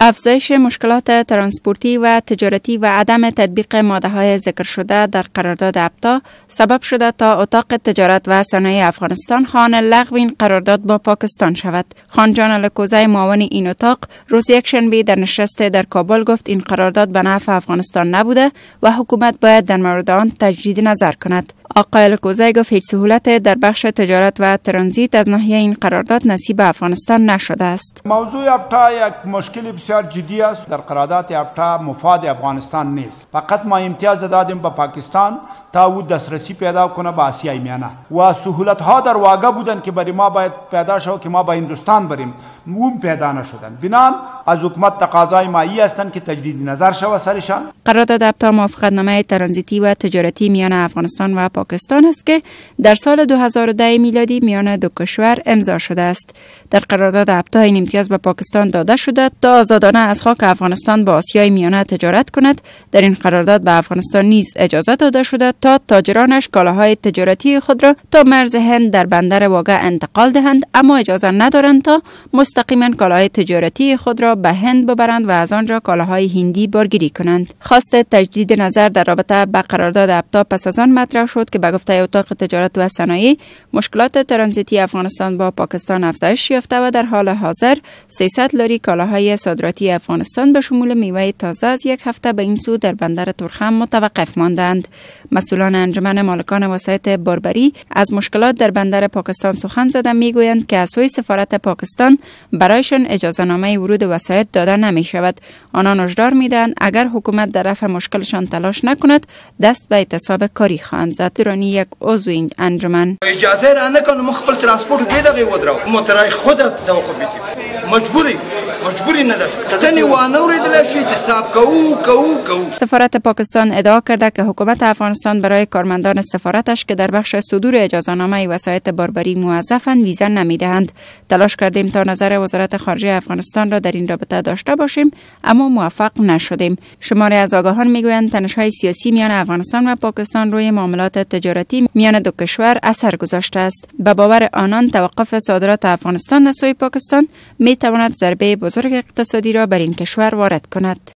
افزایش مشکلات ترانسپورتی و تجارتی و عدم تطبیق ماده‌های ذکر شده در قرارداد ابتا سبب شده تا اتاق تجارت و صنایع افغانستان خواهان لغو این قرارداد با پاکستان شود. خان جان الکوزی معاون این اتاق روز یکشنبه در نشست در کابل گفت این قرارداد به نفع افغانستان نبوده و حکومت باید در مورد آن تجدید نظر کند. آقای الکوزی گفت هیچ سهولت در بخش تجارت و ترانزیت از ناحیه این قرارداد نصیب افغانستان نشده است. موضوع ابتا یک مشکل بسیار جدی است. در قرارداد ابتا مفاد افغانستان نیست. فقط ما امتیاز دادیم به پاکستان تا او دسترسی پیدا کنه به آسیای میانه و سهولت ها در واقع بودن که برای ما باید پیدا شود که ما به هندوستان بریم، اون پیدا نشدن. بنان از حکومت تقاضای مایی هستند که تجدید نظر شود سرشان. قرارداد ابتا موافقتنامه ترانزیتی و تجارتی میان افغانستان و پاکستان است که در سال 2010 میلادی میان دو کشور امضا شده است. در قرارداد ابتا این امتیاز به پاکستان داده شده تا آزادانه از خاک افغانستان با آسیای میانه تجارت کند. در این قرارداد به افغانستان نیز اجازه داده شده تا تاجرانش کالاهای تجارتی خود را تا مرز هند در بندر واگه انتقال دهند، اما اجازه ندارند تا مستقیما کالاهای تجارتی خود را به هند ببرند و از آنجا کالاهای هندی بارگیری کنند. خواست تجدید نظر در رابطه با قرارداد ابتا پس از آن مطرح شد که به گفته اتاق تجارت و صنایع مشکلات ترانزیتی افغانستان با پاکستان افزایش یافته و در حال حاضر 300 لاری کالاهای صادراتی افغانستان به شمول میوه تازه از یک هفته به این سو در بندر تورخم متوقف ماندند. مسئولان انجمن مالکان وسایط باربری از مشکلات در بندر پاکستان سخن زده میگویند که از سوی سفارت پاکستان برایشان اجازه نامه ورود وسایط داده نمی شود. آنان هشدار میدهند اگر حکومت در رفع مشکلشان تلاش نکند دست به اعتصاب کاری خواهند زد. درانی یک عضو این انجمن اجازه را نکنه ما خپل ترانسپورت دې دغه ودرو موټرای خود توقف بدیم مجبوری نداشت تنی وانه اوریدل شي حساب کو. سفارت پاکستان ادعا کرده که حکومت افغانستان برای کارمندان سفارتش که در بخش صدور اجازه نامه وسایط باربری موظفند ویزا نمیدهند. تلاش کردیم تا نظر وزارت خارجه افغانستان را در این رابطه داشته باشیم اما موفق نشدیم. شماری از آگاهان میگویند تنش‌های سیاسی میان افغانستان و پاکستان روی معاملات تجارتی میان دو کشور اثر گذاشته است. به باور آنان توقف صادرات افغانستان از سوی پاکستان میتواند ضربه بزرگ اقتصادی را بر این کشور وارد کند.